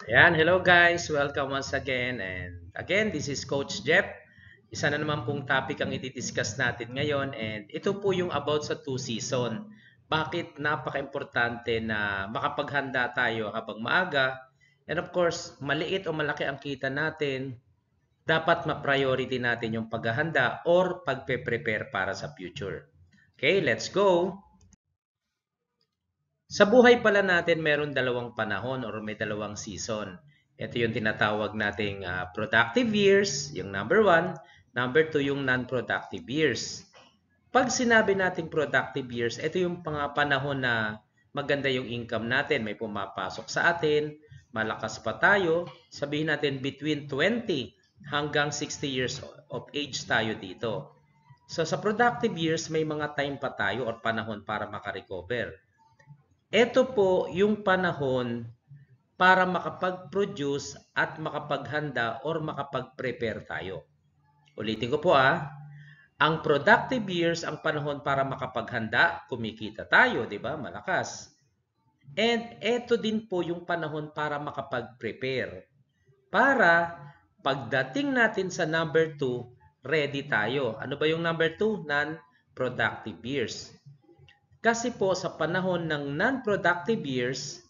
Ayan, hello guys! Welcome once again. And again, this is Coach Jeff. Isa na naman pong topic ang i-discuss natin ngayon. And ito po yung about sa two season. Bakit napaka-importante na makapaghanda tayo habang maaga. And of course, maliit o malaki ang kita natin, dapat ma-priority natin yung paghahanda or pagpe-prepare para sa future. Okay, let's go! Sa buhay pala natin, meron dalawang panahon or may dalawang season. Ito yung tinatawag nating productive years, yung number one. Number two, yung non-productive years. Pag sinabi nating productive years, ito yung panahon na maganda yung income natin. May pumapasok sa atin, malakas pa tayo. Sabihin natin between 20 hanggang 60 years of age tayo dito. So sa productive years, may mga time pa tayo or panahon para makarecover. Ito po yung panahon para makapag-produce at makapaghanda or makapag-prepare tayo. Ulitin ko po ang productive years ang panahon para makapaghanda, kumikita tayo, di ba? Malakas. And ito din po yung panahon para makapag-prepare. Para pagdating natin sa number 2, ready tayo. Ano ba yung number 2? Non-productive years. Kasi po sa panahon ng non-productive years,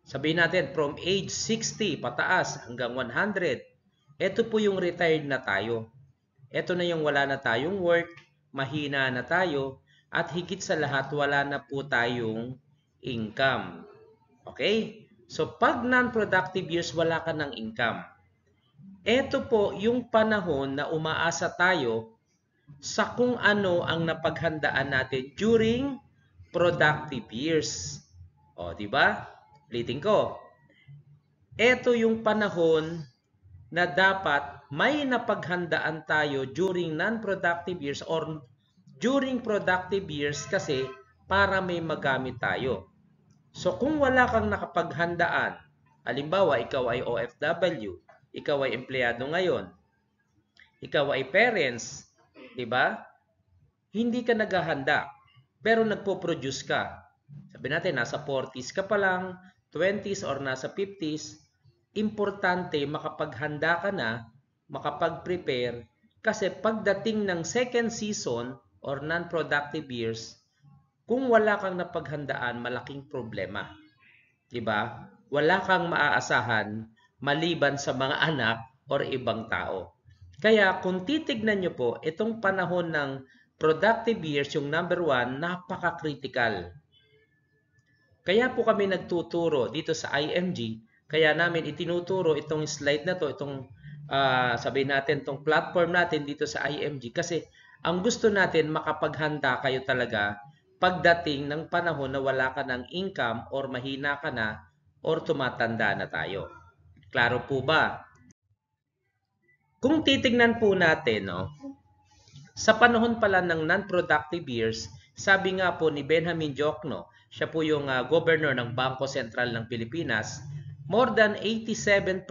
sabihin natin from age 60 pataas hanggang 100, ito po yung retired na tayo. Ito na yung wala na tayong work, mahina na tayo, at higit sa lahat wala na po tayong income. Okay? So pag non-productive years wala ka ng income, ito po yung panahon na umaasa tayo sa kung ano ang napaghandaan natin during productive years. O, di ba? Ulitin ko. Ito yung panahon na dapat may napaghandaan tayo during non-productive years or during productive years kasi para may magamit tayo. So kung wala kang nakapaghandaan, halimbawa ikaw ay OFW, ikaw ay empleyado ngayon, ikaw ay parents, di ba? Hindi ka naghahanda, pero nagpo-produce ka. Sabi natin, nasa 40s ka pa lang, 20s or nasa 50s, importante makapaghanda ka na, makapag-prepare, kasi pagdating ng second season or non-productive years, kung wala kang napaghandaan, malaking problema. Diba? Wala kang maaasahan maliban sa mga anak or ibang tao. Kaya kung titignan nyo po, itong panahon ng productive years, yung number 1, napaka-critical. Kaya po kami nagtuturo dito sa IMG, kaya namin itinuturo itong slide na to, itong sabihin natin, itong platform natin dito sa IMG, kasi ang gusto natin makapaghanda kayo talaga pagdating ng panahon na wala ka ng income or mahina ka na or tumatanda na tayo. Klaro po ba? Kung titignan po natin, no, sa panahon pala ng non-productive years, sabi nga po ni Benjamin Diokno, siya po yung governor ng Bangko Sentral ng Pilipinas, more than 87%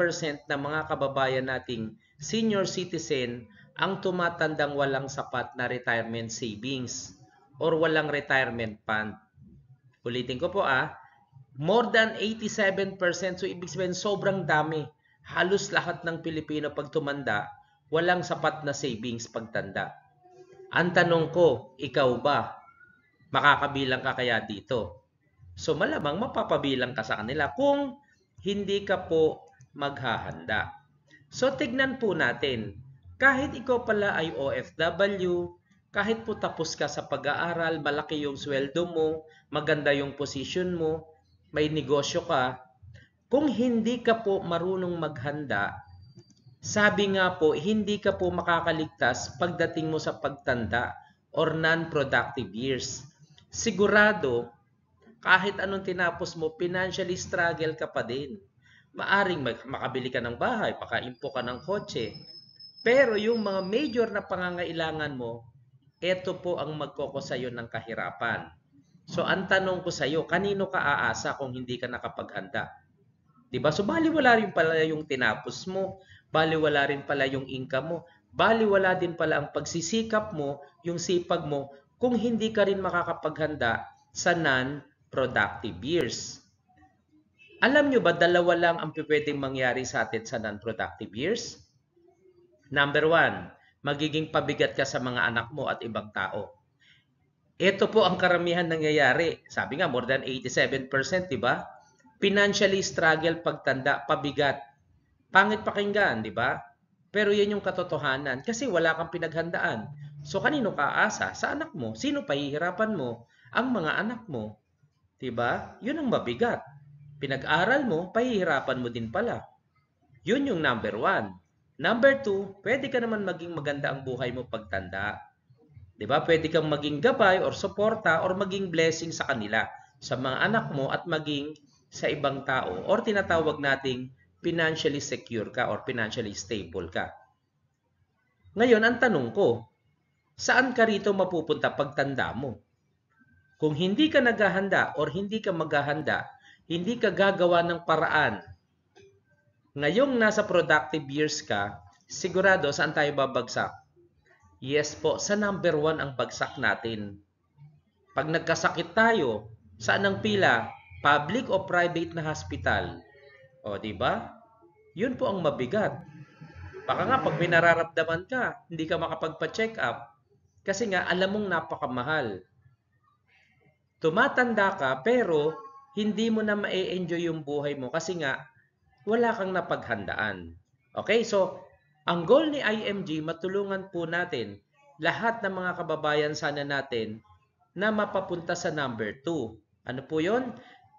ng mga kababayan nating senior citizen ang tumatandang walang sapat na retirement savings or walang retirement fund. Ulitin ko po more than 87%. So ibig sabihin sobrang dami. Halos lahat ng Pilipino pag tumanda, walang sapat na savings pagtanda. Ang tanong ko, ikaw ba? Makakabilang ka kaya dito? So malamang mapapabilang ka sa kanila kung hindi ka po maghahanda. So tignan po natin, kahit ikaw pala ay OFW, kahit po tapos ka sa pag-aaral, malaki yung sweldo mo, maganda yung position mo, may negosyo ka, kung hindi ka po marunong maghanda, sabi nga po, hindi ka po makakaligtas pagdating mo sa pagtanda or non-productive years. Sigurado, kahit anong tinapos mo, financially struggle ka pa din. Maaring makabili ka ng bahay, makaimpo ka ng kotse. Pero yung mga major na pangangailangan mo, ito po ang magkoko sa iyo ng kahirapan. So ang tanong ko sa iyo, kanino ka aasa kung hindi ka nakapaghanda? 'Di ba? So baliwala rin pala yung tinapos mo, baliwala rin pala yung income mo, baliwala din pala ang pagsisikap mo, yung sipag mo kung hindi ka rin makakapaghanda sa non-productive years. Alam nyo ba, dalawa lang ang pwedeng mangyari sa atin sa non-productive years? Number one, magiging pabigat ka sa mga anak mo at ibang tao. Ito po ang karamihan nangyayari. Sabi nga, more than 87%, di ba? Financially struggle pagtanda, pabigat. Pangit pakinggan, di ba? Pero yan yung katotohanan kasi wala kang pinaghandaan. So kanino ka aasa? Sa anak mo. Sino pahihirapan mo? Ang mga anak mo. Di ba? Yun ang mabigat. Pinag-aral mo, pahihirapan mo din pala. Yun yung number one. Number two, pwede ka naman maging maganda ang buhay mo pagtanda. Di ba? Pwede kang maging gabay or suporta or maging blessing sa kanila, sa mga anak mo at maging sa ibang tao or tinatawag nating financially secure ka or financially stable ka. Ngayon, ang tanong ko, saan ka rito mapupunta pagtanda mo? Kung hindi ka naghahanda or hindi ka maghahanda, hindi ka gagawa ng paraan. Ngayong nasa productive years ka, sigurado saan tayo babagsak? Yes po, sa number one ang bagsak natin. Pag nagkasakit tayo, saan ang pila? Public o private na hospital? O, di ba? Yun po ang mabigat. Baka nga pag may nararamdaman ka, hindi ka makapagpa-check up. Kasi nga, alam mong napakamahal. Tumatanda ka, pero hindi mo na ma-enjoy yung buhay mo kasi nga, wala kang napaghandaan. Okay, so, ang goal ni IMG, matulungan po natin lahat ng mga kababayan sana natin na mapapunta sa number 2. Ano po yun?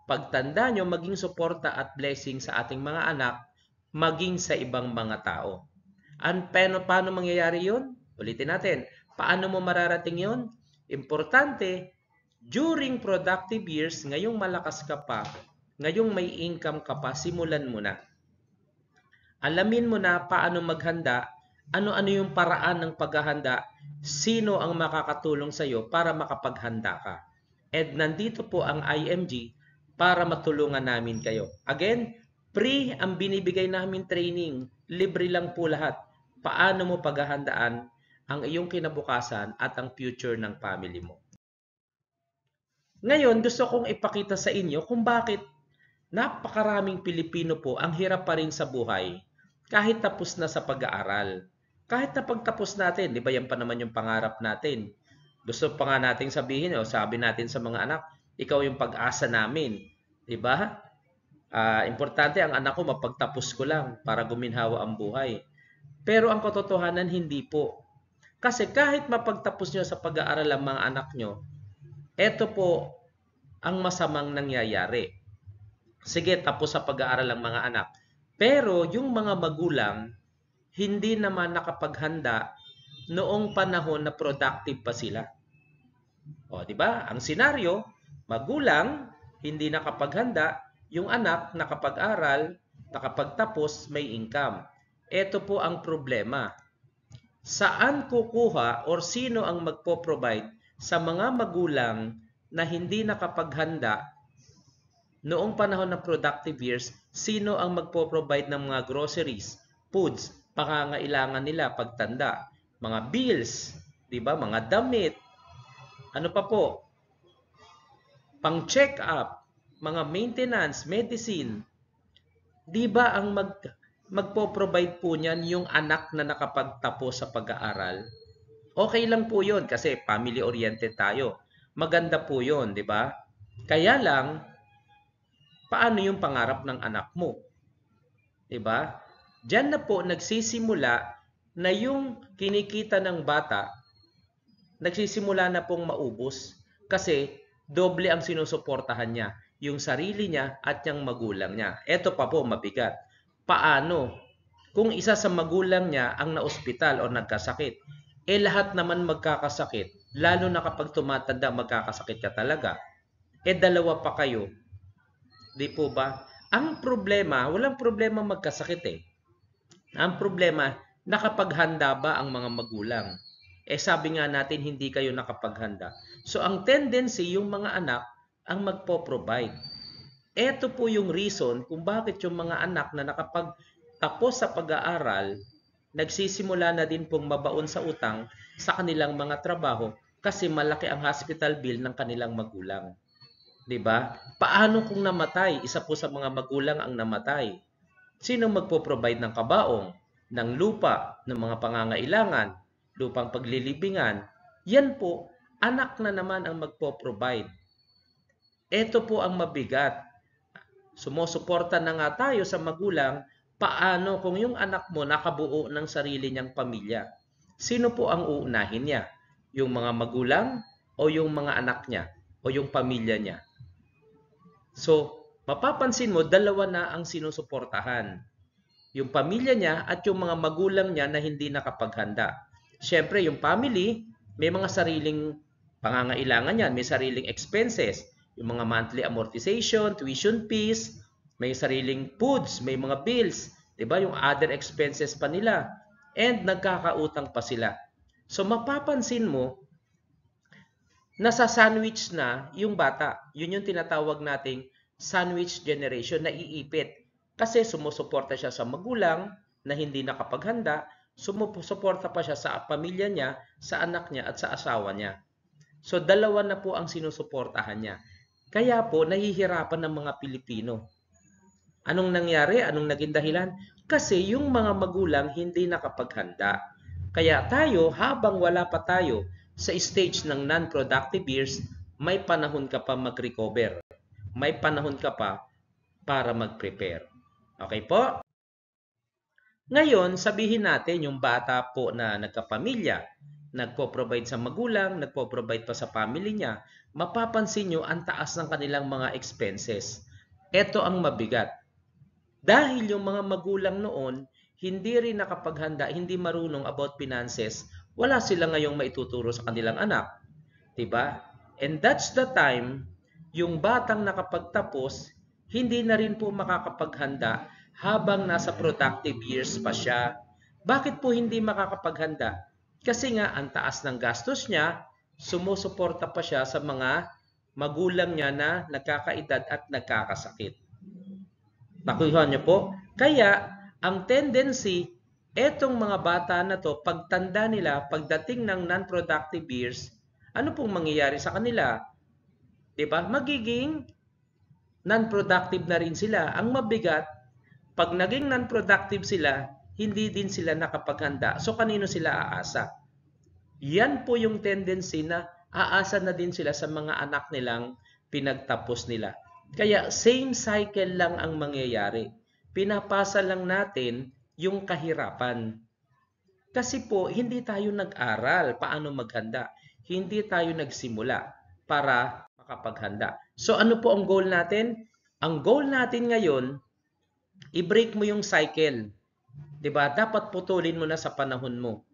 Pagtanda nyo, maging suporta at blessing sa ating mga anak, maging sa ibang mga tao. Paano mangyayari yun? Ulitin natin. Paano mo mararating yun? Importante, during productive years, ngayong malakas ka pa, ngayong may income ka pa, simulan mo na. Alamin mo na paano maghanda, ano-ano yung paraan ng paghahanda, sino ang makakatulong sa iyo para makapaghanda ka. And nandito po ang IMG para matulungan namin kayo. Again, free ang binibigay namin training. Libre lang po lahat. Paano mo paghahandaan ang iyong kinabukasan at ang future ng family mo. Ngayon, gusto kong ipakita sa inyo kung bakit napakaraming Pilipino po ang hirap pa rin sa buhay kahit tapos na sa pag-aaral. Kahit na pagtapos natin, di ba yan pa naman yung pangarap natin? Gusto pa nga nating sabihin, o sabi natin sa mga anak, ikaw yung pag-asa namin. Di ba? Importante ang anak ko mapagtapos ko lang para guminhawa ang buhay. Pero ang katotohanan, hindi po. Kasi kahit mapagtapos nyo sa pag-aaral ang mga anak nyo, eto po ang masamang nangyayari. Sige, tapos sa pag-aaral ang mga anak. Pero yung mga magulang, hindi naman nakapaghanda noong panahon na productive pa sila. O, di ba? Ang senaryo, magulang, hindi nakapaghanda, yung anak nakapag-aral, nakapagtapos, may income. Ito po ang problema. Saan kukuha or sino ang magpo-provide sa mga magulang na hindi nakapaghanda noong panahon ng productive years? Sino ang magpo-provide ng mga groceries, foods, pangangailangan nila pagtanda, mga bills, 'di ba? Mga damit. Ano pa po? Pang-check up, mga maintenance, medicine. 'Di ba ang magpo-provide po niyan yung anak na nakapagtapos sa pag-aaral? Okay lang po 'yon kasi family oriented tayo. Maganda po 'yon, 'di ba? Kaya lang, paano yung pangarap ng anak mo? 'Di ba? Diyan na po nagsisimula na yung kinikita ng bata, nagsisimula na pong maubos kasi doble ang sinusuportahan niya, yung sarili niya at yung magulang niya. Ito pa po mabigat. Paano? Kung isa sa magulang niya ang naospital o nagkasakit, lahat naman magkakasakit, lalo na kapag tumatanda magkakasakit ka talaga. Dalawa pa kayo. Di po ba? Ang problema, walang problema magkasakit eh. Ang problema, nakapaghanda ba ang mga magulang? Sabi nga natin, hindi kayo nakapaghanda. So, ang tendency, yung mga anak, ang magpo-provide. Ito po yung reason kung bakit yung mga anak na nakapagtapos sa pag-aaral, nagsisimula na din pong mabaon sa utang sa kanilang mga trabaho kasi malaki ang hospital bill ng kanilang magulang. 'Di ba? Paano kung namatay? Isa po sa mga magulang ang namatay. Sino magpo-provide ng kabaong, ng lupa, ng mga pangangailangan, lupang paglilibingan? Yan po, anak na naman ang magpo-provide. Ito po ang mabigat. Sumusuporta na nga tayo sa magulang, paano kung yung anak mo nakabuo ng sarili niyang pamilya? Sino po ang uunahin niya? Yung mga magulang o yung mga anak niya o yung pamilya niya? So, mapapansin mo, dalawa na ang sinusuportahan. Yung pamilya niya at yung mga magulang niya na hindi nakapaghanda. Siyempre, yung family, may mga sariling pangangailangan yan, may sariling expenses, yung mga monthly amortization, tuition fees, may sariling foods, may mga bills, 'di ba? Yung other expenses pa nila. And nagkakautang pa sila. So mapapansin mo, nasa sandwich na yung bata. Yun yung tinatawag nating sandwich generation na iipit. Kasi sumusuporta siya sa magulang na hindi nakapaghanda, sumusuporta pa siya sa pamilya niya, sa anak niya at sa asawa niya. So dalawa na po ang sinusuportahan niya. Kaya po nahihirapan ng mga Pilipino. Anong nangyari? Anong naging dahilan? Kasi yung mga magulang hindi nakapaghanda. Kaya tayo, habang wala pa tayo sa stage ng non-productive years, may panahon ka pa mag-recover. May panahon ka pa para mag-prepare. Okay po? Ngayon, sabihin natin yung bata po na nagkapamilya, nagpo-provide sa magulang, nagpo-provide pa sa family niya, mapapansin nyo ang taas ng kanilang mga expenses. Ito ang mabigat. Dahil yung mga magulang noon, hindi rin nakapaghanda, hindi marunong about finances, wala sila ngayong maituturo sa kanilang anak. Diba? And that's the time, yung batang nakapagtapos, hindi na rin po makakapaghanda habang nasa productive years pa siya. Bakit po hindi makakapaghanda? Kasi nga, ang taas ng gastos niya, sumusuporta pa siya sa mga magulang niya na nagkakaedad at nagkakasakit. Nakuha niyo po? Kaya, ang tendency, etong mga bata na to, pagtanda nila, pagdating ng non-productive years, ano pong mangyayari sa kanila? Diba? Magiging non-productive na rin sila. Ang mabigat, pag naging non-productive sila, hindi din sila nakapaghanda. So, kanino sila aasa? Yan po yung tendency na aasa na din sila sa mga anak nilang pinagtapos nila. Kaya same cycle lang ang mangyayari. Pinapasa lang natin yung kahirapan. Kasi po, hindi tayo nag-aral paano maghanda. Hindi tayo nagsimula para makapaghanda. So ano po ang goal natin? Ang goal natin ngayon, i-break mo yung cycle. 'Di ba? Dapat putulin mo na sa panahon mo.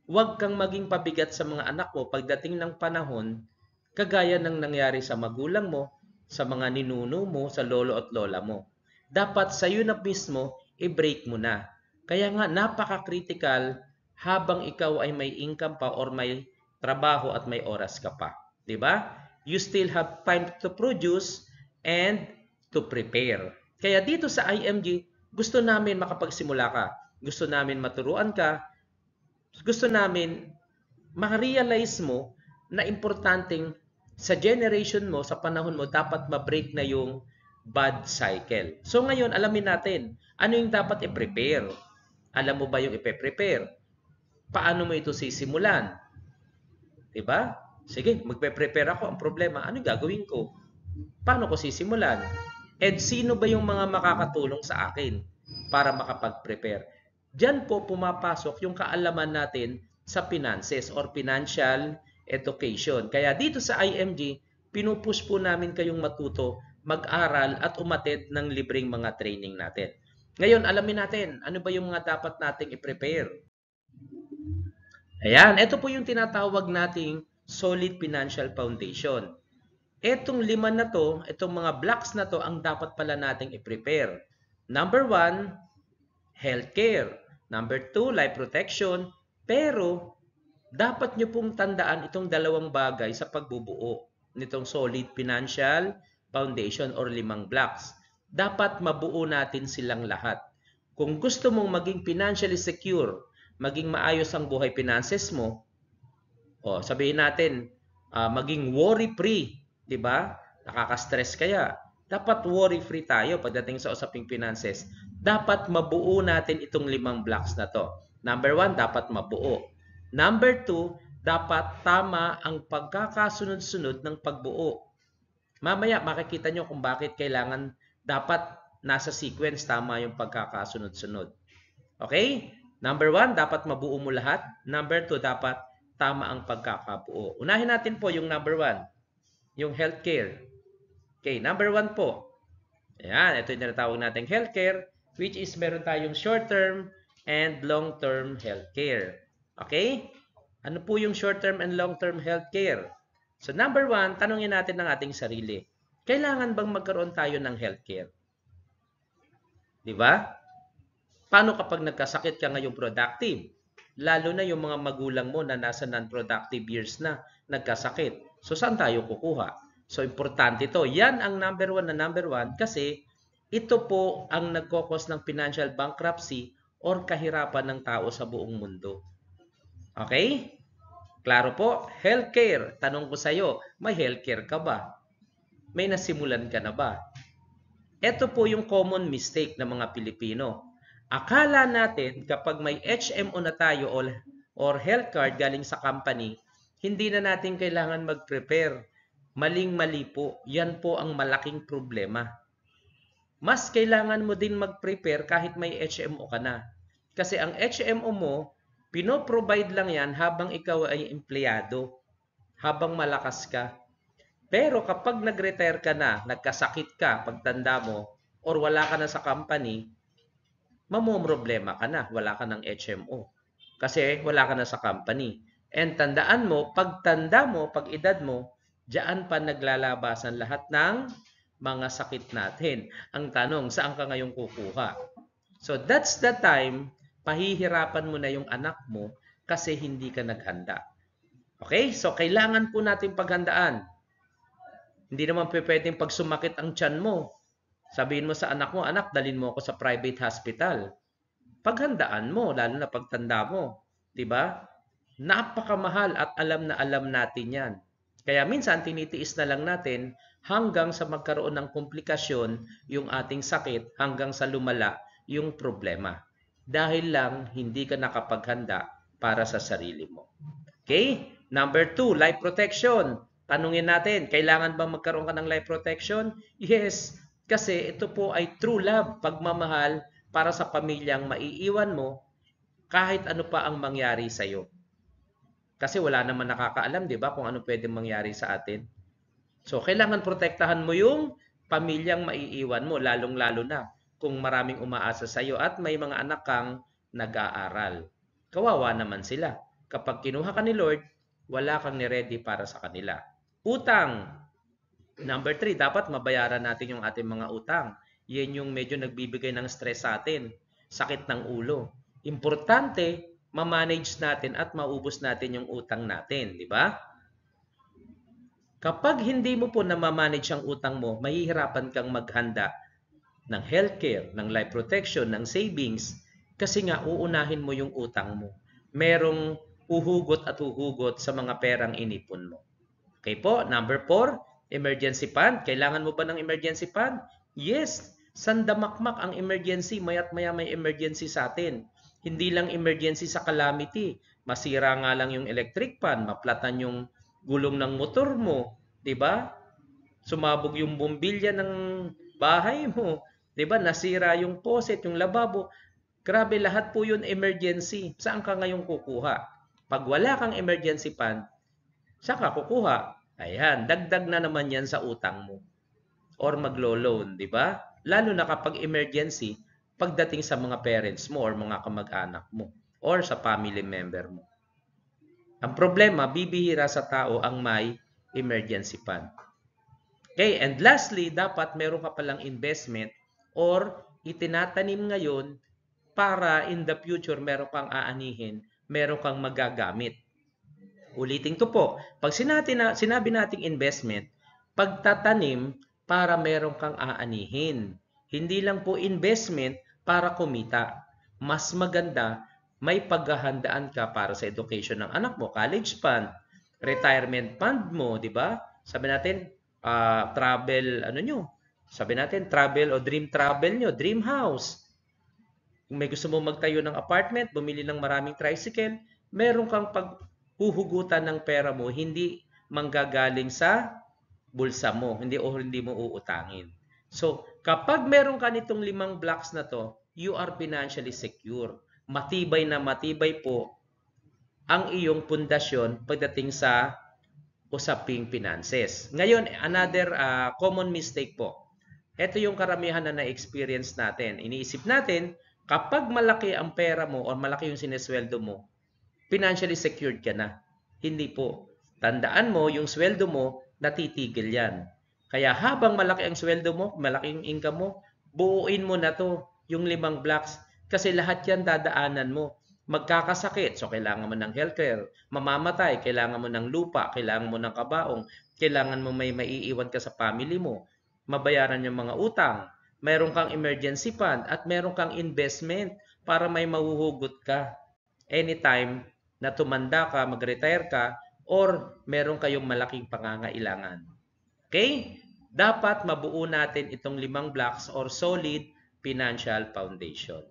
Huwag kang maging pabigat sa mga anak mo pagdating ng panahon, kagaya ng nangyari sa magulang mo, sa mga ninuno mo, sa lolo at lola mo. Dapat sa iyo na mismo, i-break mo na. Kaya nga, napaka-critical habang ikaw ay may income pa or may trabaho at may oras ka pa. 'Di ba? You still have time to produce and to prepare. Kaya dito sa IMG, gusto namin makapagsimula ka. Gusto namin maturuan ka. Gusto namin ma-realize mo na importanteng sa generation mo, sa panahon mo, dapat ma-break na yung bad cycle. So ngayon, alamin natin, ano yung dapat i-prepare? Alam mo ba yung i-prepare? Paano mo ito sisimulan? Diba? Sige, magpe-prepare ako. Ang problema, ano gagawin ko? Paano ko sisimulan? And sino ba yung mga makakatulong sa akin para makapag-prepare? Diyan po pumapasok yung kaalaman natin sa finances or financial education. Kaya dito sa IMG, pinupush po namin kayong matuto, mag-aral at umattend ng libreng mga training natin. Ngayon, alamin natin, ano ba yung mga dapat nating i-prepare? Ayan, ito po yung tinatawag nating solid financial foundation. Etong 5 na to, itong mga blocks na to, ang dapat pala nating i-prepare. Number 1, healthcare. Number 2, life protection. Pero, dapat nyo pong tandaan itong dalawang bagay sa pagbubuo nitong solid financial foundation or 5 blocks. Dapat mabuo natin silang lahat. Kung gusto mong maging financially secure, maging maayos ang buhay finances mo, sabihin natin, maging worry-free, di ba? Nakaka-stress kaya. Dapat worry-free tayo pagdating sa usaping finances. Dapat mabuo natin itong 5 blocks na to. Number 1, dapat mabuo. Number 2, dapat tama ang pagkakasunod-sunod ng pagbuo. Mamaya makikita nyo kung bakit kailangan dapat nasa sequence tama yung pagkakasunod-sunod. Okay? Number 1, dapat mabuo mo lahat. Number 2, dapat tama ang pagkakabuo. Unahin natin po yung number 1, yung healthcare. Okay, number 1 po. Ayan, ito yung tinatawag nating healthcare, which is meron tayong short-term and long-term healthcare. Okay? Ano po yung short-term and long-term healthcare? So number 1, tanungin natin ng ating sarili. Kailangan bang magkaroon tayo ng healthcare? Di ba? Paano kapag nagkasakit ka ngayong productive? Lalo na yung mga magulang mo na nasa non-productive years na nagkasakit. So saan tayo kukuha? So, importante ito. Yan ang number 1 kasi ito po ang nagkokos ng financial bankruptcy or kahirapan ng tao sa buong mundo. Okay? Klaro po? Healthcare. Tanong ko sa iyo, may healthcare ka ba? May nasimulan ka na ba? Ito po yung common mistake ng mga Pilipino. Akala natin kapag may HMO na tayo or health card galing sa company, hindi na natin kailangan mag-prepare. Maling-mali po. Yan po ang malaking problema. Mas kailangan mo din mag-prepare kahit may HMO ka na. Kasi ang HMO mo, pinoprovide lang yan habang ikaw ay empleyado. Habang malakas ka. Pero kapag nag-retire ka na, nagkasakit ka, pagtanda mo, or wala ka na sa company, mamomroblema ka na. Wala ka ng HMO. Kasi wala ka na sa company. And tandaan mo, pagtanda mo, pag edad mo, diyan pa naglalabasan lahat ng mga sakit natin. Ang tanong, saan ka ngayong kukuha? So that's the time, pahihirapan mo na yung anak mo kasi hindi ka naghanda. Okay? So kailangan po natin paghandaan. Hindi naman pwedeng pag sumakit ang tiyan mo, sabihin mo sa anak mo, anak, dalhin mo ako sa private hospital. Paghandaan mo, lalo na pagtanda mo. Diba? Napakamahal at alam na alam natin yan. Kaya minsan tinitiis na lang natin hanggang sa magkaroon ng komplikasyon yung ating sakit, hanggang sa lumala yung problema. Dahil lang hindi ka nakapaghanda para sa sarili mo. Okay? Number 2, life protection. Tanungin natin, kailangan bang magkaroon ka ng life protection? Yes, kasi ito po ay true love, pagmamahal para sa pamilyang maiiwan mo kahit ano pa ang mangyari sa iyo. Kasi wala naman nakakaalam, di ba, kung ano pwedeng mangyari sa atin. So, kailangan protektahan mo yung pamilyang maiiwan mo, lalong-lalo na kung maraming umaasa sa iyo at may mga anak kang nag-aaral. Kawawa naman sila. Kapag kinuha ka ni Lord, wala kang ni-ready para sa kanila. Utang. Number 3, dapat mabayaran natin yung ating mga utang. Yan yung medyo nagbibigay ng stress sa atin. Sakit ng ulo. Importante, ma-manage natin at maubos natin yung utang natin, di ba? Kapag hindi mo po na-manage ang utang mo, mahihirapan kang maghanda ng healthcare, ng life protection, ng savings, kasi nga uunahin mo yung utang mo. Merong huhugot at huhugot sa mga perang inipon mo. Okay po, number 4, emergency fund. Kailangan mo ba ng emergency fund? Yes, sandamakmak ang emergency, maya't maya may emergency sa atin. Hindi lang emergency sa calamity. Masira nga lang yung electric fan, maplatan yung gulong ng motor mo, 'di ba? Sumabog yung bombilya ng bahay mo, 'di ba? Nasira yung faucet, yung lababo. Grabe, lahat po 'yun emergency. Saan ka ngayong kukuha? Pag wala kang emergency fund, saan ka kukuha? Ayan, dagdag na naman 'yan sa utang mo. Or maglo-loan, 'di ba? Lalo na kapag emergency, pagdating sa mga parents mo or mga kamag-anak mo or sa family member mo. Ang problema, bibihira sa tao ang may emergency fund. Okay, and lastly, dapat meron ka palang investment or itinatanim ngayon para in the future meron kang aanihin, meron kang magagamit. Ulitin to po, pag sinabi nating investment, pagtatanim para meron kang aanihin. Hindi lang po investment para kumita. Mas maganda, may paghahandaan ka para sa education ng anak mo, college fund, retirement fund mo, di ba? Sabi natin, travel, ano nyo, sabi natin, travel o dream travel nyo, dream house. Kung may gusto mo magtayo ng apartment, bumili ng maraming tricycle, meron kang paghuhugutan ng pera mo, hindi manggagaling sa bulsa mo, hindi mo uutangin. So, kapag meron ka nitong 5 blocks na to, you are financially secure. Matibay na matibay po ang iyong pundasyon pagdating sa usaping finances. Ngayon, another common mistake po. Ito yung karamihan na na-experience natin. Iniisip natin, kapag malaki ang pera mo o malaki yung sinesweldo mo, financially secured ka na. Hindi po. Tandaan mo, yung sweldo mo, natitigil yan. Kaya habang malaki ang sweldo mo, malaki yung income mo, buuin mo na to, yung 5 blocks. Kasi lahat yan dadaanan mo. Magkakasakit, so kailangan mo ng healthcare. Mamamatay, kailangan mo ng lupa, kailangan mo ng kabaong, kailangan mo may maiiwan ka sa family mo, mabayaran yung mga utang, mayroon kang emergency fund, at mayroon kang investment para may mahuhugot ka anytime na tumanda ka, mag-retire ka, or meron kayong malaking pangangailangan. Okay? Dapat mabuo natin itong 5 blocks or solid financial foundation.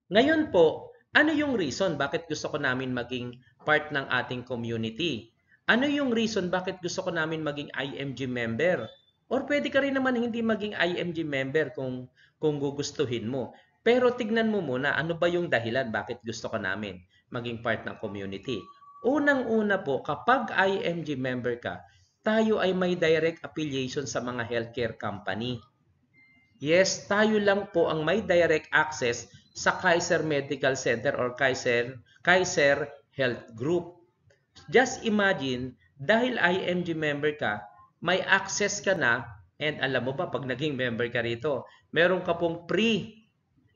Ngayon po, ano yung reason bakit gusto ko namin maging part ng ating community? Ano yung reason bakit gusto ko namin maging IMG member? Or pwede ka rin naman hindi maging IMG member kung gugustuhin mo. Pero tignan mo muna, ano ba yung dahilan bakit gusto ko namin maging part ng community? Unang-una po, kapag IMG member ka, tayo ay may direct affiliation sa mga healthcare company. Yes, tayo lang po ang may direct access sa Kaiser Medical Center or Kaiser Health Group. Just imagine, dahil IMG member ka, may access ka na, and alam mo ba, pag naging member ka rito, meron ka pong free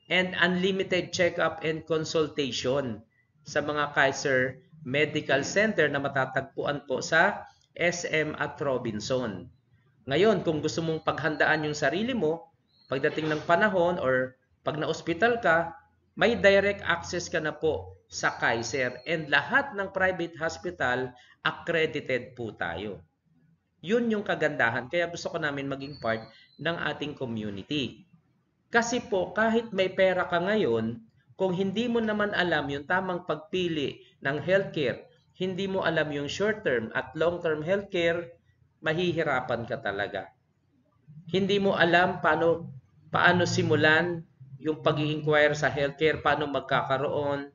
and unlimited check-up and consultation sa mga Kaiser Medical Center na matatagpuan po sa SM at Robinson. Ngayon, kung gusto mong paghandaan yung sarili mo, pagdating ng panahon or pag na-hospital ka, may direct access ka na po sa Kaiser, and lahat ng private hospital accredited po tayo. Yun yung kagandahan, kaya gusto ko namin maging part ng ating community. Kasi po, kahit may pera ka ngayon, kung hindi mo naman alam yung tamang pagpili ng healthcare, hindi mo alam yung short-term at long-term healthcare, mahihirapan ka talaga. Hindi mo alam paano simulan yung pag-i-inquire sa healthcare, paano magkakaroon,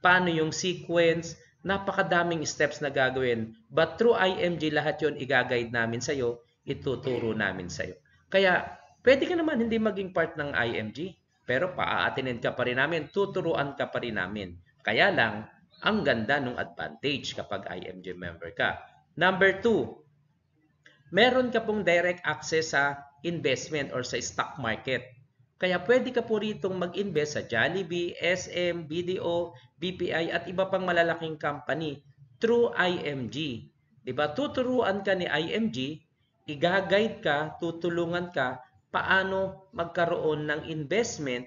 paano yung sequence, napakadaming steps na gagawin. But through IMG, lahat yun i-guide namin sa'yo, ituturo namin sa'yo. Kaya, pwede ka naman hindi maging part ng IMG, pero paa-attend ka pa rin namin, tuturuan ka pa rin namin. Kaya lang, ang ganda ng advantage kapag IMG member ka. Number 2, meron ka pong direct access sa investment or sa stock market. Kaya pwede ka po ritong mag-invest sa Jollibee, SM, BDO, BPI at iba pang malalaking company through IMG. Diba? Tuturuan ka ni IMG, i-guide ka, tutulungan ka paano magkaroon ng investment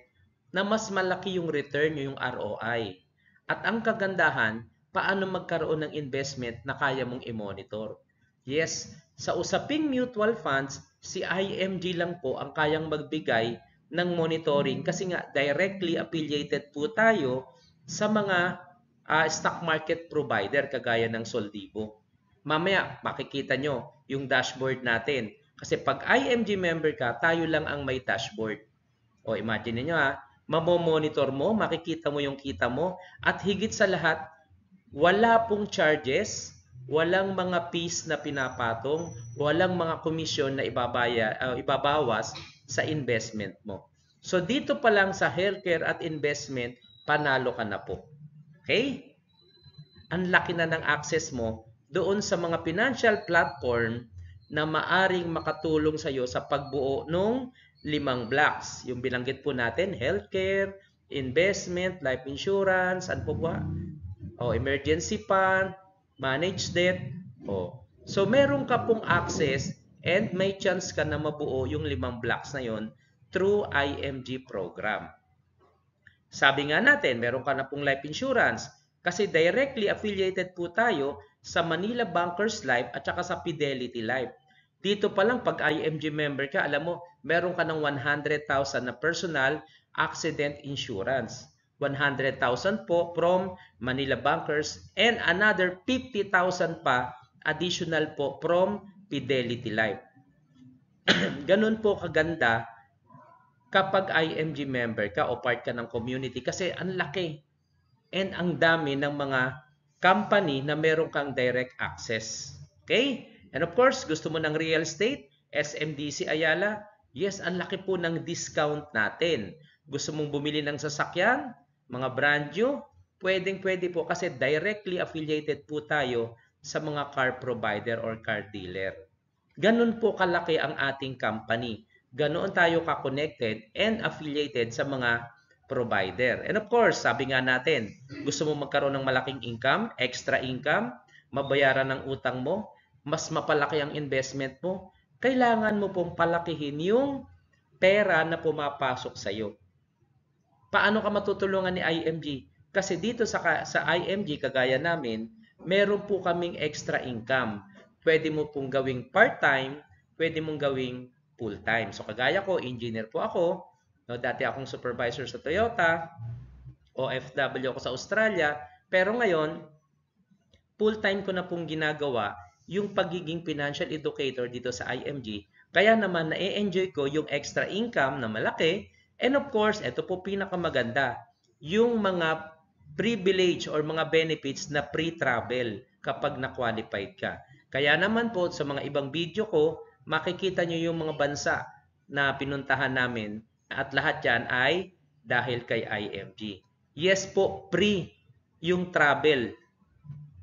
na mas malaki yung return, yung ROI. At ang kagandahan, paano magkaroon ng investment na kaya mong i-monitor. Yes, sa usaping mutual funds, si IMG lang po ang kayang magbigay ng monitoring kasi nga directly affiliated po tayo sa mga stock market provider kagaya ng Soldivo. Mamaya makikita nyo yung dashboard natin. Kasi pag IMG member ka, tayo lang ang may dashboard. O imagine niyo mamomonitor mo, makikita mo yung kita mo, at higit sa lahat, wala pong charges, walang mga fees na pinapatong, walang mga komisyon na ibabawas sa investment mo. So dito pa lang sa healthcare at investment, panalo ka na po. Okay? Ang laki na ng access mo doon sa mga financial platform na maaring makatulong sa iyo sa pagbuo ng 5 blocks. Yung binanggit po natin, healthcare, investment, life insurance, ano po ba? Emergency fund, managed debt. So meron ka pong access and may chance ka na mabuo yung 5 blocks na yon through IMG program. Sabi nga natin, meron ka na pong life insurance kasi directly affiliated po tayo sa Manila Bankers Life at saka sa Fidelity Life. Dito pa lang, pag IMG member ka, alam mo, meron ka ng 100,000 na personal accident insurance. 100,000 po from Manila Bankers and another 50,000 pa additional po from Fidelity Life. Ganun po kaganda kapag IMG member ka o part ka ng community kasi ang laki and ang dami ng mga company na meron kang direct access. Okay? And of course, gusto mo ng real estate, SMDC Ayala, yes, ang laki po ng discount natin. Gusto mong bumili ng sasakyan, mga brand new, pwedeng-pwede po kasi directly affiliated po tayo sa mga car provider or car dealer. Ganun po kalaki ang ating company. Ganoon tayo ka-connected and affiliated sa mga provider. And of course, sabi nga natin, gusto mo magkaroon ng malaking income, extra income, mabayaran ng utang mo, mas mapalaki ang investment mo, kailangan mo pong palakihin yung pera na pumapasok sa iyo. Paano ka matutulungan ni IMG? Kasi dito sa IMG, kagaya namin, meron po kaming extra income. Pwede mo pong gawing part-time, pwede mong gawing full-time. So kagaya ko, engineer po ako, no, dati akong supervisor sa Toyota, OFW ako sa Australia, pero ngayon, full-time ko na pong ginagawa yung pagiging financial educator dito sa IMG. Kaya naman, na-enjoy ko yung extra income na malaki. And of course, ito po pinakamaganda, yung mga privilege or mga benefits na pre-travel kapag na-qualified ka. Kaya naman po, sa mga ibang video ko, makikita nyo yung mga bansa na pinuntahan namin at lahat yan ay dahil kay IMG. Yes po, free yung travel.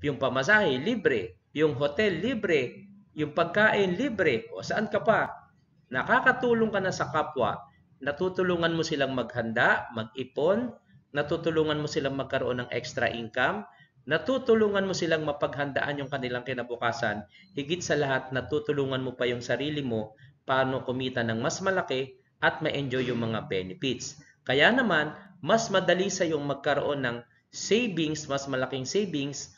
Yung pamasahe, libre. Yung hotel, libre. Yung pagkain, libre. O saan ka pa? Nakakatulong ka na sa kapwa. Natutulungan mo silang maghanda, mag-ipon. Natutulungan mo silang magkaroon ng extra income. Natutulungan mo silang mapaghandaan yung kanilang kinabukasan. Higit sa lahat, natutulungan mo pa yung sarili mo paano kumita ng mas malaki at ma-enjoy yung mga benefits. Kaya naman, mas madali sa yung magkaroon ng savings, mas malaking savings,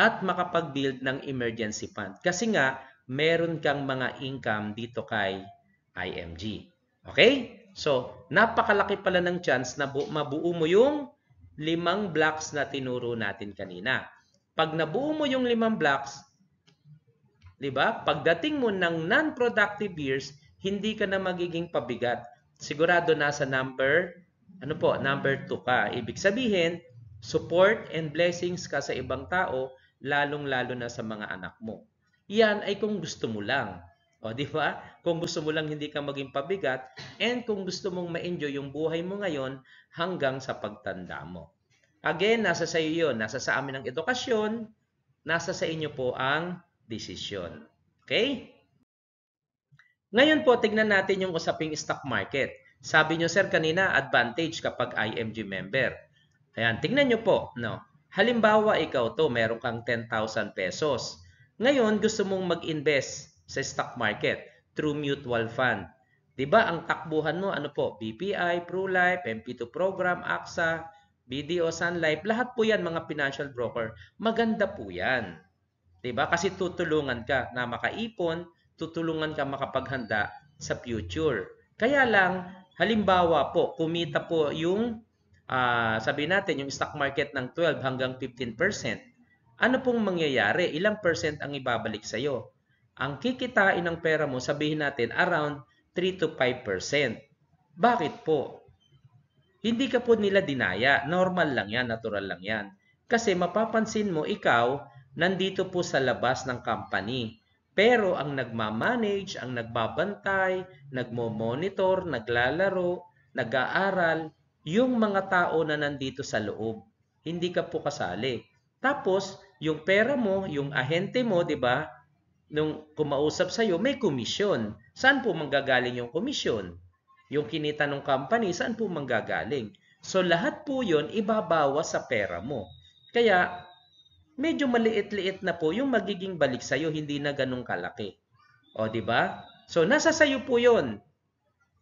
at makapag-build ng emergency fund. Kasi nga, meron kang mga income dito kay IMG. Okay? So, napakalaki pala ng chance na mabuo mo yung 5 blocks na tinuro natin kanina. Pag nabuo mo yung 5 blocks, di ba? Pagdating mo ng non-productive years, hindi ka na magiging pabigat. Sigurado nasa number 2 ka. Ibig sabihin, support and blessings ka sa ibang tao, lalong-lalo na sa mga anak mo. Yan ay kung gusto mo lang. O, di ba? Kung gusto mo lang hindi ka maging pabigat and kung gusto mong ma-enjoy yung buhay mo ngayon hanggang sa pagtanda mo. Again, nasa sa iyo yun. Nasa sa amin ang edukasyon, nasa sa inyo po ang desisyon. Okay? Ngayon po, tignan natin yung usaping stock market. Sabi nyo, sir, kanina, advantage kapag IMG member. Ayan, tignan nyo po. No? Halimbawa, ikaw to, meron kang 10,000 pesos. Ngayon, gusto mong mag-invest sa stock market through mutual fund. Diba, ang takbuhan mo, ano po, BPI, ProLife, MP2 Program, AXA, BDO, Sun Life, lahat po yan mga financial broker. Maganda po yan. Diba? Kasi tutulungan ka na makaipon, tutulungan ka makapaghanda sa future. Kaya lang, halimbawa po, kumita po yung sabi natin, yung stock market ng 12 hanggang 15%. Ano pong mangyayari? Ilang percent ang ibabalik sa iyo? Ang kikitain ng pera mo, sabihin natin, around 3 to 5%. Bakit po? Hindi ka po nila dinaya. Normal lang yan, natural lang yan. Kasi mapapansin mo, ikaw, nandito po sa labas ng company. Pero ang nagmamanage, ang nagbabantay, nagmo-monitor, naglalaro, nag-aaral, yung mga tao na nandito sa loob. Hindi ka po kasali. Tapos, yung pera mo, yung ahente mo, di ba? Nung kumausap sa'yo, may komisyon. Saan po manggagaling yung komisyon? Yung kinita ng company, saan po manggagaling? So, lahat po yun, ibabawas sa pera mo. Kaya, medyo maliit-liit na po yung magiging balik sa'yo, hindi na ganun kalaki. O, di ba? So, nasa sa'yo po yun.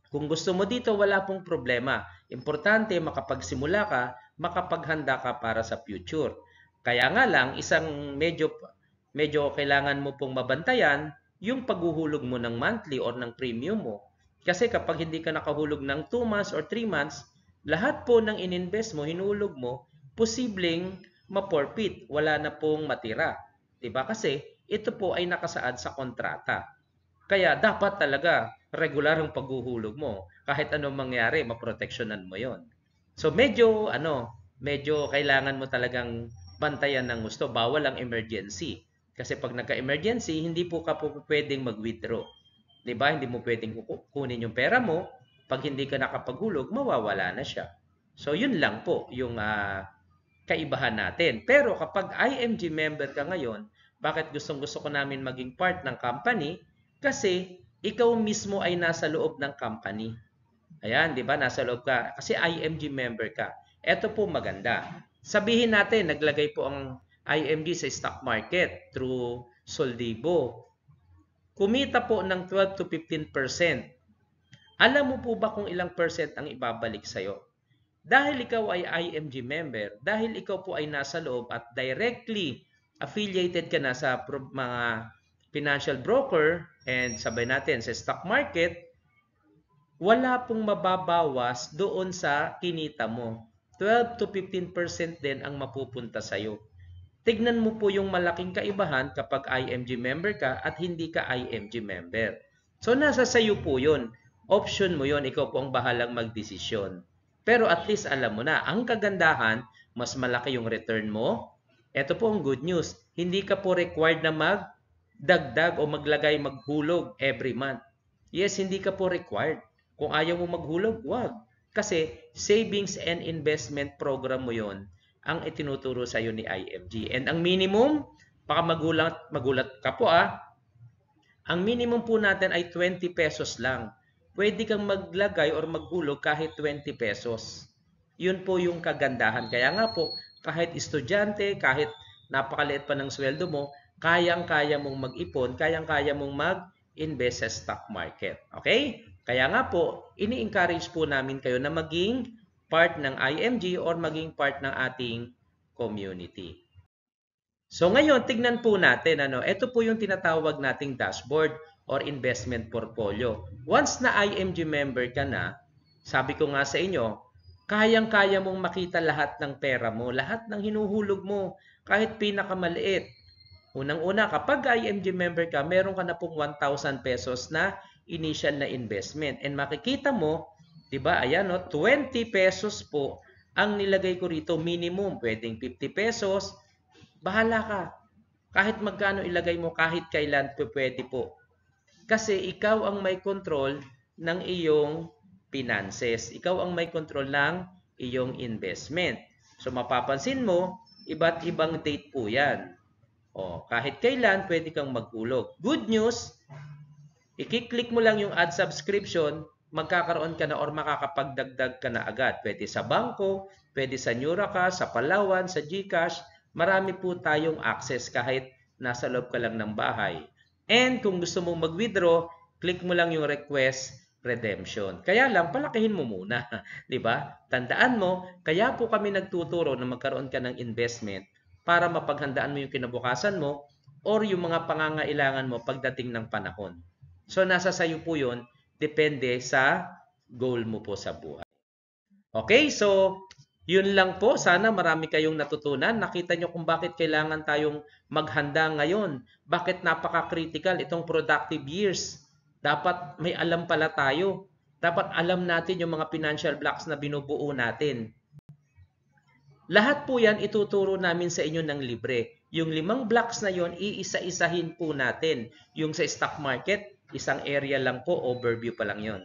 Kung gusto mo dito, wala pong problema. Importante, makapagsimula ka, makapaghanda ka para sa future. Kaya nga lang, isang medyo kailangan mo pong mabantayan, yung paghuhulog mo ng monthly or ng premium mo. Kasi kapag hindi ka nakahulog ng 2 months or 3 months, lahat po ng ininvest mo, hinulog mo, posibleng ma-forfeit, wala na pong matira. Diba? Kasi ito po ay nakasaad sa kontrata. Kaya dapat talaga regular ang paghuhulog mo. Kahit anong mangyari, maproteksyonan mo yon. So medyo kailangan mo talagang bantayan ng gusto. Bawal ang emergency. Kasi pag nagka-emergency, hindi po ka po pwedeng mag-withdraw. Diba? Hindi mo pwedeng kunin yung pera mo. Pag hindi ka nakapaghulog, mawawala na siya. So yun lang po yung kaibahan natin. Pero kapag IMG member ka ngayon, bakit gustong-gusto ko namin maging part ng company? Kasi ikaw mismo ay nasa loob ng company. Ayan, di ba? Nasa loob ka. Kasi IMG member ka. Ito po maganda. Sabihin natin, naglagay po ang IMG sa stock market through Soldibo. Kumita po ng 12 to 15%. Alam mo po ba kung ilang percent ang ibabalik sa'yo? Dahil ikaw ay IMG member, dahil ikaw po ay nasa loob at directly affiliated ka na sa mga financial broker and sabay natin sa stock market, wala pong mababawas doon sa kinita mo. 12 to 15% din ang mapupunta sa'yo. Tignan mo po yung malaking kaibahan kapag IMG member ka at hindi ka IMG member. So nasa sayo po yun. Option mo yun. Ikaw po ang bahalang magdesisyon. Pero at least alam mo na, ang kagandahan, mas malaki yung return mo. Ito po ang good news. Hindi ka po required na magdagdag o maghulog every month. Yes, hindi ka po required. Kung ayaw mo maghulog, wag. Kasi savings and investment program mo yon ang itinuturo sa iyo ni IMG. And ang minimum, baka magulat ka po ang minimum po natin ay 20 pesos lang. Pwede kang maglagay or maghulog kahit 20 pesos. Yun po yung kagandahan. Kaya nga po, kahit estudyante, kahit napakaliit pa ng sweldo mo, kayang-kaya mong mag-ipon, kayang-kaya mong mag-invest sa stock market. Okay? Kaya nga po, ini-encourage po namin kayo na maging part ng IMG or maging part ng ating community. So ngayon, tignan po natin, ito po yung tinatawag nating dashboard or investment portfolio. Once na IMG member ka na, sabi ko nga sa inyo, kayang-kaya mong makita lahat ng pera mo, lahat ng hinuhulog mo, kahit pinakamaliit. Unang-una, kapag IMG member ka, meron ka na pong 1,000 pesos na initial na investment. And makikita mo, diba, ayan, 20 pesos po ang nilagay ko rito, minimum. Pwedeng 50 pesos. Bahala ka. Kahit magkano ilagay mo, kahit kailan pwede po. Kasi ikaw ang may control ng iyong finances. Ikaw ang may control ng iyong investment. So mapapansin mo, iba't ibang date po yan. Kahit kailan, pwede kang maghulog. Good news, i-click mo lang yung add subscription, magkakaroon ka na or makakapagdagdag ka na agad. Pwede sa bangko, pwede sa Nuraka, sa Palawan, sa GCash. Marami po tayong access kahit nasa loob ka lang ng bahay. And kung gusto mong mag-withdraw, click mo lang yung request redemption. Kaya lang, palakihin mo muna. Diba? Tandaan mo, kaya po kami nagtuturo na magkaroon ka ng investment para mapaghandaan mo yung kinabukasan mo or yung mga pangangailangan mo pagdating ng panahon. So, nasa sayo po yun, depende sa goal mo po sa buhay. Okay, so yun lang po. Sana marami kayong natutunan. Nakita nyo kung bakit kailangan tayong maghanda ngayon. Bakit napaka-critical itong productive years. Dapat may alam pala tayo. Dapat alam natin yung mga financial blocks na binubuo natin. Lahat po yan ituturo namin sa inyo ng libre. Yung 5 blocks na yon, iisa-isahin po natin. Yung sa stock market, isang area lang po, overview pa lang yon.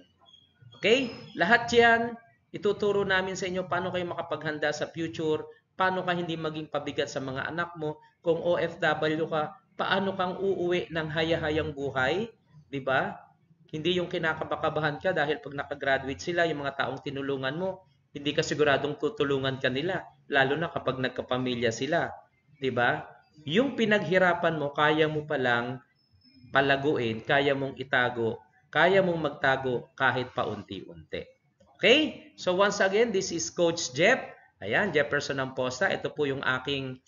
Okay? Lahat yan, ituturo namin sa inyo paano kayo makapaghanda sa future, paano ka hindi maging pabigat sa mga anak mo, kung OFW ka, paano kang uuwi ng haya-hayang buhay, di ba? Hindi yung kinakabakabahan ka dahil pag nakagraduate sila, yung mga taong tinulungan mo, hindi ka siguradong tutulungan ka nila, lalo na kapag nagkapamilya sila, di ba? Yung pinaghirapan mo, kaya mo palang palaguin, kaya mong itago, kaya mong magtago kahit paunti-unti. Okay? So once again, this is Coach Jeff. Ayan, Jefferson Amposta. Ito po yung aking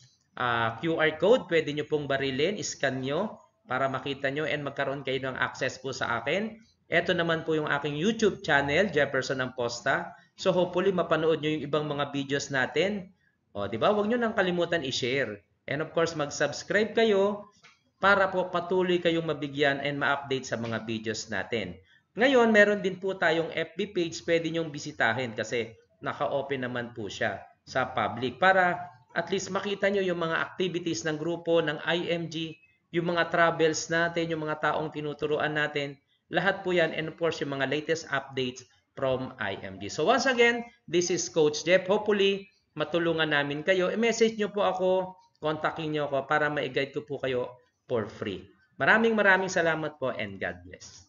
QR code. Pwede nyo pong barilin, scan nyo. para makita nyo and magkaroon kayo ng access po sa akin. Ito naman po yung aking YouTube channel, Jefferson Amposta. So hopefully mapanood nyo yung ibang mga videos natin. O, di ba? Huwag nyo nang kalimutan i-share. And of course, mag-subscribe kayo para po patuloy kayong mabigyan and ma-update sa mga videos natin. Ngayon, meron din po tayong FB page, pwede nyong bisitahin kasi naka-open naman po siya sa public para at least makita nyo yung mga activities ng grupo, ng IMG, yung mga travels natin, yung mga taong tinuturuan natin, lahat po yan and of course yung mga latest updates from IMG. So once again, this is Coach Jeff. Hopefully, matulungan namin kayo. I-message nyo po ako, kontakin nyo ako para ma-guide ko po kayo for free. Maraming salamat po and God bless.